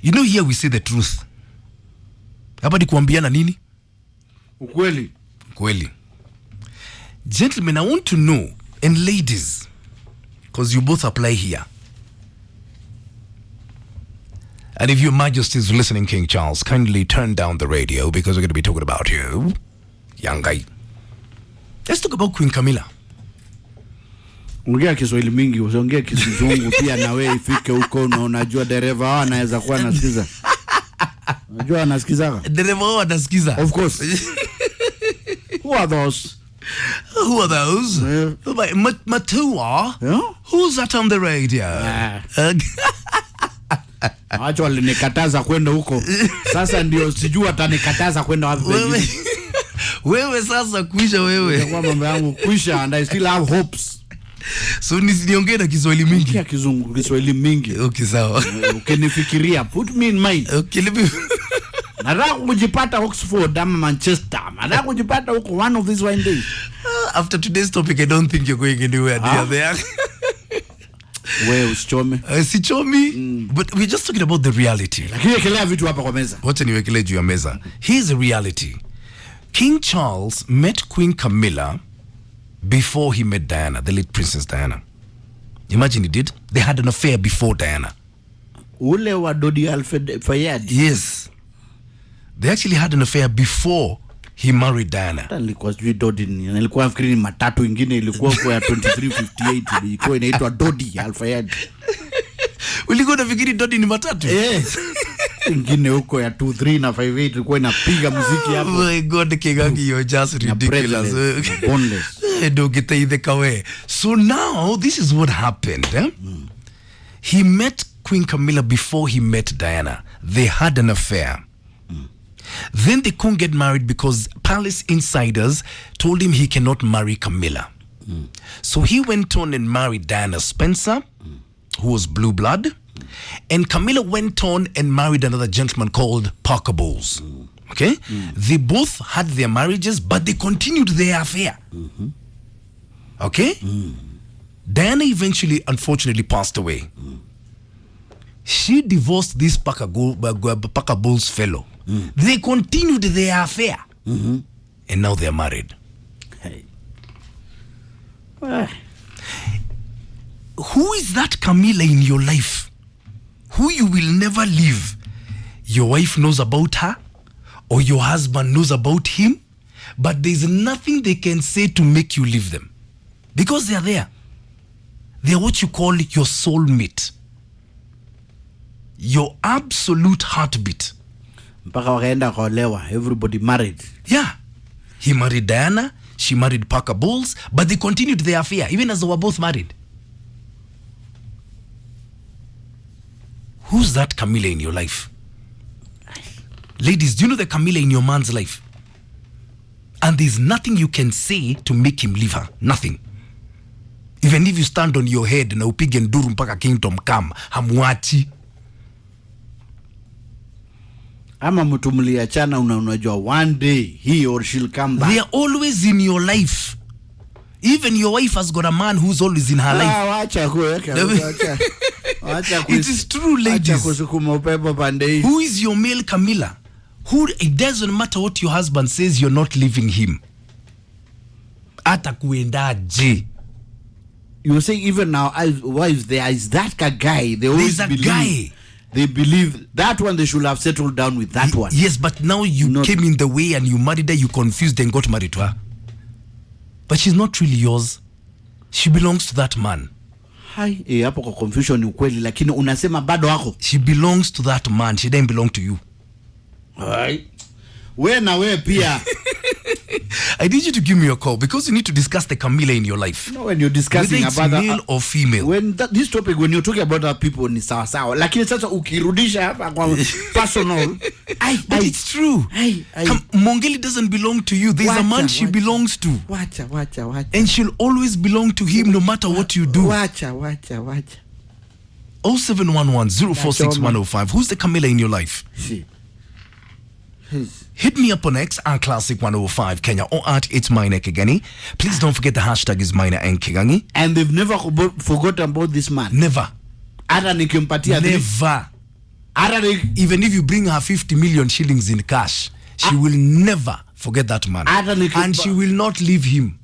You know, here we say the truth. Hapa ni kuambiana nini? Ukweli. Kweli. Gentlemen, I want to know, and ladies, because you both apply here. And if your majesty is listening, King Charles, kindly turn down the radio because we're going to be talking about you, young guy. Let's talk about Queen Camilla. Ongea Kiswahili mingi, usiongea Kizungu pia na wewe ifike huko na unajua dereva wao anaweza kuwa anasikiza. Unajua anasikiza? Dereva wao anasikiza. Of course. Who are those? Who are those? Matua? Yeah? Who's that on the radio? Acho alinikataza kwenda huko. Sasa ndio sijui atanikataza kwenda wapi. Wewe sasa kuisha wewe. Kwa mambo yangu kuisha and I still have hopes. So nisiongee na Kiswahili mingi. Kia Kizungu Kiswahili mingi. Okay, sawa. Ukinifikiria put me in mind. Okay, let me. Nataka kujipata Oxford ama Manchester. Nataka kujipata huko one of these one days. After today's topic, I don't think you're going anywhere near there. Wewe usichome. Sichomi, but we're just talking about the reality. Lakini kelea vitu hapa kwa meza. Wacha niwekelee juu ya meza. Here's the reality. King Charles met Queen Camilla before he met Diana, the late Princess Diana. Imagine he did. They had an affair before Diana. Ule wa Dodi Al-Fayed. Yes. They actually had an affair before he married Diana. Nilikuwa sijui Dodi ni. Nilikuwa nafikiri ni matatu ingine ilikuwa kwa 2358 ilikuwa inaitwa Dodi Al-Fayed. Ulikuwa unafikiri Dodi ni matatu? Yes. Ingine huko ya 23 na 58 ilikuwa inapiga muziki hapo. Oh my God, Kigangi, you're just ridiculous. Boneless. Don't get either away. So now this is what happened. He met Queen Camilla before he met Diana. They had an affair. Then they couldn't get married because palace insiders told him he cannot marry Camilla. So he went on and married Diana Spencer, who was blue blood. And Camilla went on and married another gentleman called Parker Bowles. Okay? They both had their marriages, but they continued their affair. Okay? Diana eventually, unfortunately, passed away. She divorced this Parker Bowles fellow. They continued their affair. And now they're married. Hey. Who is that Camilla in your life? Who you will never leave? Your wife knows about her, or your husband knows about him, but there's nothing they can say to make you leave them. Because they are there. They are what you call your soulmate. Your absolute heartbeat. Mpaka wakaenda kuolewa, everybody married. Yeah. He married Diana, she married Parker Bowles, but they continued their affair, even as they were both married. Who's that Camilla in your life? Ladies, do you know the Camilla in your man's life? And there's nothing you can say to make him leave her. Nothing. Even if you stand on your head na upige nduru mpaka kingdom come, hamwachi. Ama mtu mliachana unajua one day he or she'll come back. They are always in your life. Even your wife has got a man who's always in her life. Wacha kuweka. It is true, ladies. Who is your male Camilla? Who, it doesn't matter what your husband says, you're not leaving him. Ata kuendaje. You say even now, wives, there is that guy. They always There's a guy. They believe that one they should have settled down with that one. Yes, but now you came in the way and you married her, you confused and got married to her. But she's not really yours. She belongs to that man. Hai, hapo kwa confusion ni ukweli, lakini unasema bado wako. She belongs to that man. She doesn't belong to you. Hai. We na we pia. I need you to give me a call because you need to discuss the Camilla in your life. No, when you're discussing whether it's about male or female. When this topic, when you're talking about other people, ni sawa sawa. Lakini sasa ukirudisha hapa kwa personal. But it's true. Mongeli doesn't belong to you. There's a man she belongs to. Wacha. And she'll always belong to him no matter what you do. Wacha. 0711-046-105. Who's the Camilla in your life? Hit me up on X at Classic 105 Kenya or at It's Minor Kigani. Please don't forget the hashtag is Minor and Kigangi. And they've never forgotten about this man. Never. Never. Even if you bring her 50 million shillings in cash, she will never forget that man. And she will not leave him.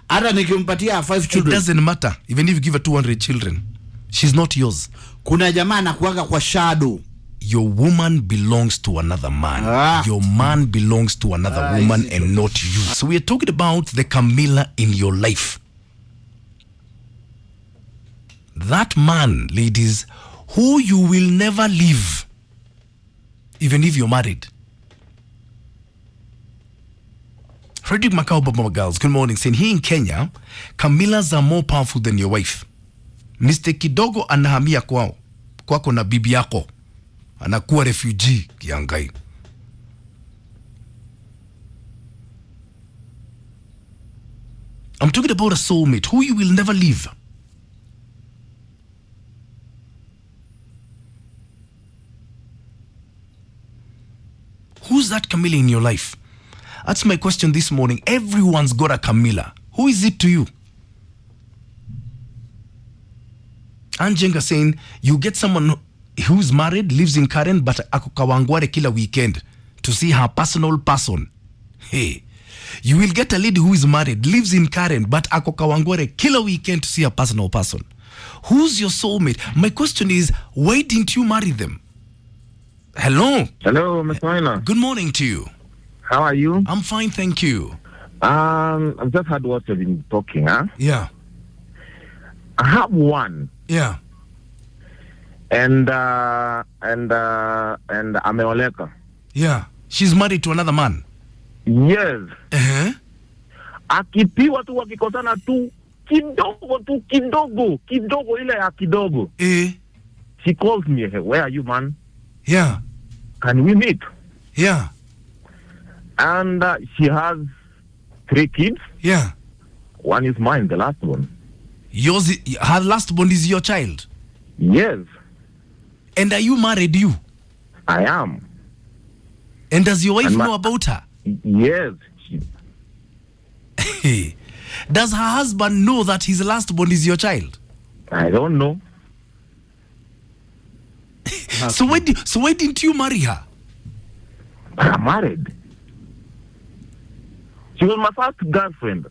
Hata nikimpatia 5 children. It doesn't matter. Even if you give her 200 children, she's not yours. Kuna jamaa anakuaga kwa shadow. Your woman belongs to another man. Your man belongs to another woman and not you. So we are talking about the Camilla in your life. That man, ladies, who you will never leave, even if you're married. Frederick Macau, Baba Girls, good morning. Saying here in Kenya, Camillas are more powerful than your wife. Mr. Kidogo anahamia kwako na bibi yako. Anakuwa refugee kiangai. I'm talking about a soulmate who you will never leave. Who's that Camilla in your life? That's my question this morning. Everyone's got a Camilla. Who is it to you? Anjenga saying, you get someone who's married, lives in Karen, but ako Kawangware kila weekend to see her personal person. Hey, you will get a lady who is married, lives in Karen, but ako Kawangware kila weekend to see her personal person. Who's your soulmate? My question is, why didn't you marry them? Hello. Hello, Mr. Maina. Good morning to you. How are you? I'm fine, thank you. I've just heard what you've been talking, huh? Yeah. I have one. Yeah. And ameoleka. Yeah. She's married to another man. Yes. Uh-huh. Akipiwa tu wakikosana tu kidogo ile ya kidogo. She calls me, hey, where are you, man? Yeah. Can we meet? Yeah. And she has 3 kids. Yeah. One is mine, the last one. Her last born is your child? Yes. And are you married, you? I am. And does your wife know about her? Yes. Does her husband know that his last born is your child? I don't know. So why didn't you marry her? I'm married. She was my first girlfriend.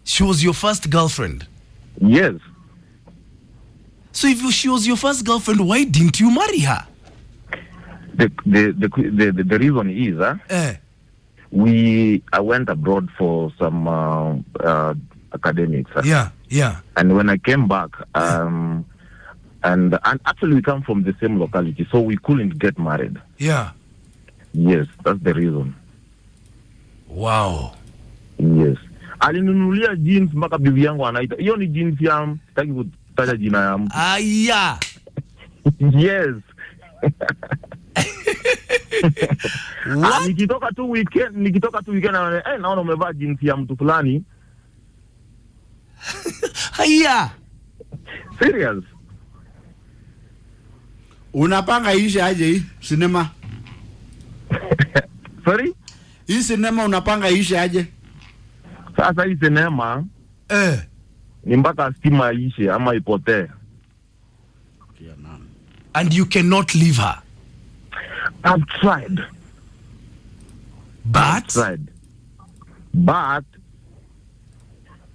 She was your first girlfriend? Yes. So if she was your first girlfriend, why didn't you marry her? The reason is, I went abroad for some academics. Yeah. And when I came back, and actually we come from the same locality, so we couldn't get married. Yeah. Yes, that's the reason. Wow. Yes. Alinunulia jeans mpaka bibi yangu anaita. Hiyo ni jeans ya sitaki kutaja jina ya mtu. Yeah. Yes. Nikitoka tu weekend naona umevaa jeans ya mtu fulani. Yeah. Serious. Unapanga ishe aje hii sinema? Sorry? Hii sinema unapanga ishe aje? Sasa hii sinema ni mpaka stima ishe ama ipotee. And you cannot leave her? I've tried. But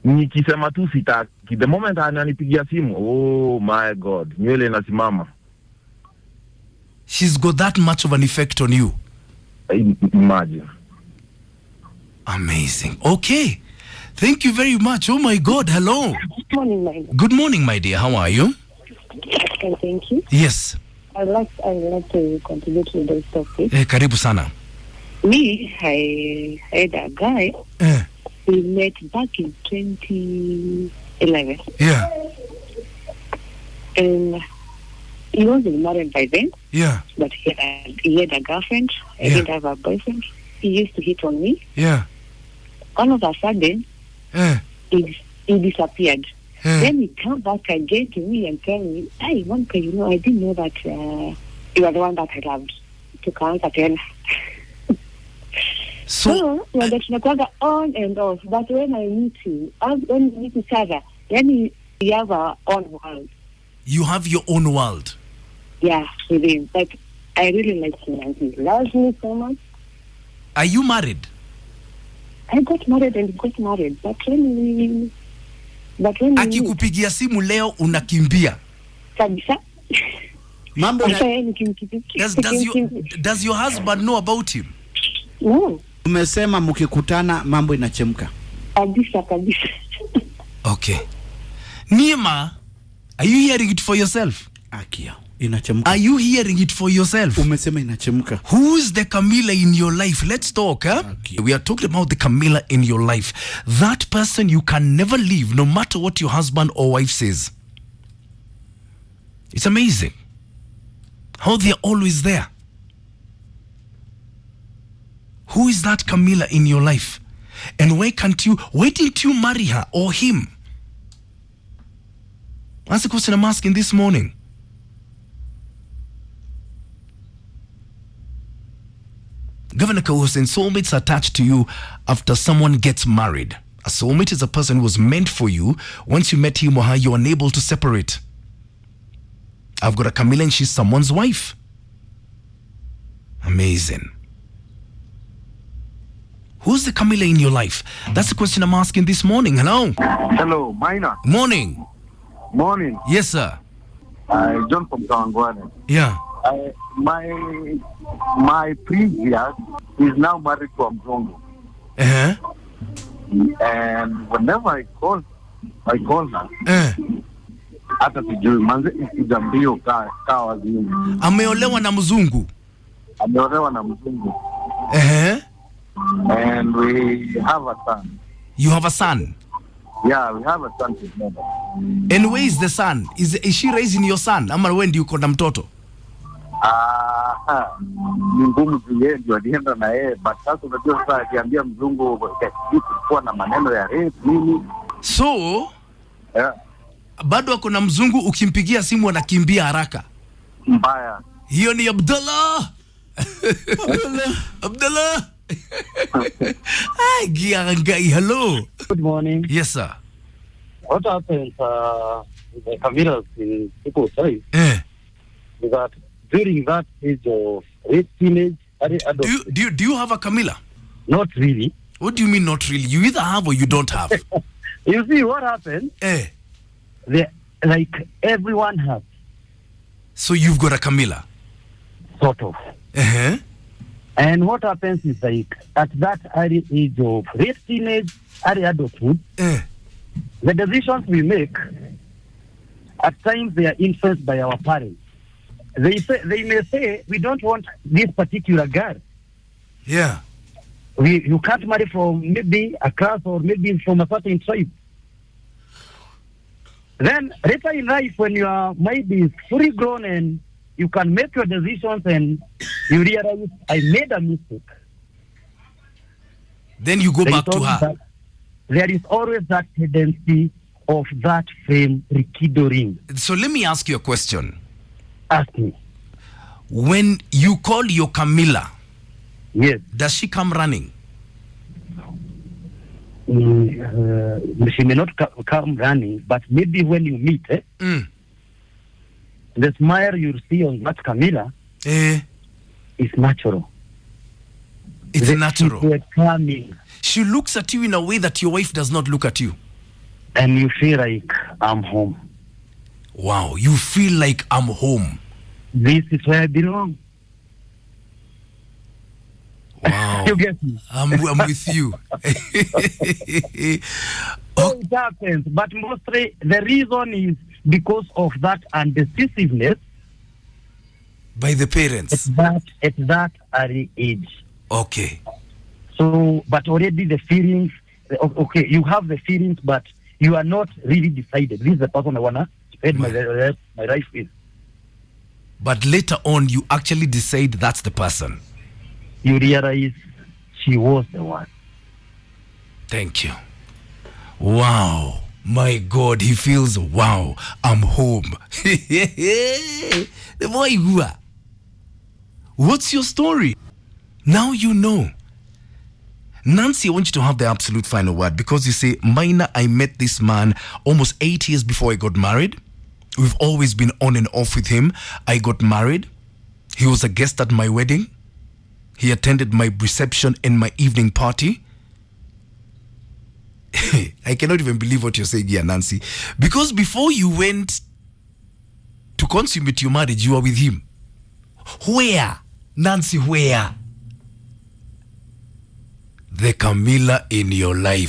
nikisema tu sitaki, the moment ananipigia simu, oh my God, nywele inasimama. She's got that much of an effect on you. Imagine. Amazing. Okay. Thank you very much. Oh my God. Hello. Good morning, my dear. Good morning, my dear. How are you? Okay, thank you. Yes. I'd like to contribute to this topic. Karibu sana. Me, I had a guy we met back in 2011. Yeah. And he wasn't married by then. Yeah. But he had a girlfriend. I didn't have a boyfriend. He used to hit on me. Yeah. All of a sudden, he disappeared. Then he came back again to me and tell me, hey, Monica, I didn't know that you were the one that I loved. To count again. So tunakuwa on and off. But when I meet you, when we meet each other, then we have our own world. You have your own world. Yeah, with him. Like, I really like him and he loves me so much. Are you married? I got married and got married. But when Akikupigia simu leo unakimbia. kabisa. Mambo Does your husband know about him? No. umesema mkikutana mambo inachemka. Kabisa. Okay. Nima, are you hearing it for yourself? Akia, inachemka. Are you hearing it for yourself? Umesema inachemka. Who is the Camilla in your life? Let's talk, huh? Okay. We are talking about the Camilla in your life. That person you can never leave, no matter what your husband or wife says. It's amazing how they're always there. Who is that Camilla in your life? And why didn't you marry her or him? That's the question I'm asking this morning. Governor Kahusin, soulmates are attached to you after someone gets married. A soulmate is a person who was meant for you. Once you met him or her, you're unable to separate. I've got a Camilla and she's someone's wife. Amazing. Who's the Camilla in your life? That's the question I'm asking this morning. Hello. Hello, Maina. Morning. Morning. Yes, sir. John from Kawangware. Yeah. My previous is now married to Mzungu. Uh-huh. And whenever I call her, hata sijui manze ikija mbio kaa wazimu. Ameolewa na mzungu. Ameolewa na mzungu. Uh-huh. And we have a son. You have a son? Yeah, we have a son together. And where is the son? Is she raising your son? Ama when do you call mtoto? Ni ngumu juu yeye ndio alienda na yeye, but sasa unajua sasa akiambia mzungu kulikuwa na maneno ya rape nini. So, yeah. Bado ako na mzungu, ukimpigia simu anakimbia haraka. Mbaya. Hiyo ni Abdullah. Abdullah. Hi, Giangai, hello. Good morning. Yes, sir. What happens with the Camilla's in people's life is that during that age of teenage, do you have a Camilla? Not really. What do you mean not really? You either have or you don't have. You see what happens? Like everyone has. So you've got a Camilla? Sort of. Uh-huh. And what happens is like at that early age of late teenage, early adulthood, the decisions we make, at times they are influenced by our parents. They may say, we don't want this particular girl. Yeah. You can't marry from maybe a class or maybe from a certain tribe. Then later in life, when you are maybe fully grown and you can make your decisions and you realize, I made a mistake. Then you go back to her. There is always that tendency of that flame rekindling. So let me ask you a question. Ask me. When you call your Camilla, yes, does she come running? She may not come running, but maybe when you meet, the smile you see on that Camilla is natural. It's natural. Coming. She looks at you in a way that your wife does not look at you. And you feel like, I'm home. Wow, you feel like I'm home. This is where I belong. Wow. You get me? I'm with you. So it happens, but mostly the reason is because of that undecisiveness by the parents at that early age. Okay. So, but already the feelings, okay, you have the feelings, but you are not really decided. This is the person I want to spend my life with. But later on, you actually decide that's the person. You realize she was the one. Thank you. Wow. My God, he feels, wow, I'm home. The boy you are. What's your story? Now you know. Nancy, I want you to have the absolute final word because you say, Maina, I met this man almost 8 years before I got married. We've always been on and off with him. I got married. He was a guest at my wedding. He attended my reception and my evening party. I cannot even believe what you're saying here, Nancy. Because before you went to consummate your marriage, you were with him. Where? Nancy, where? The Camilla in your life.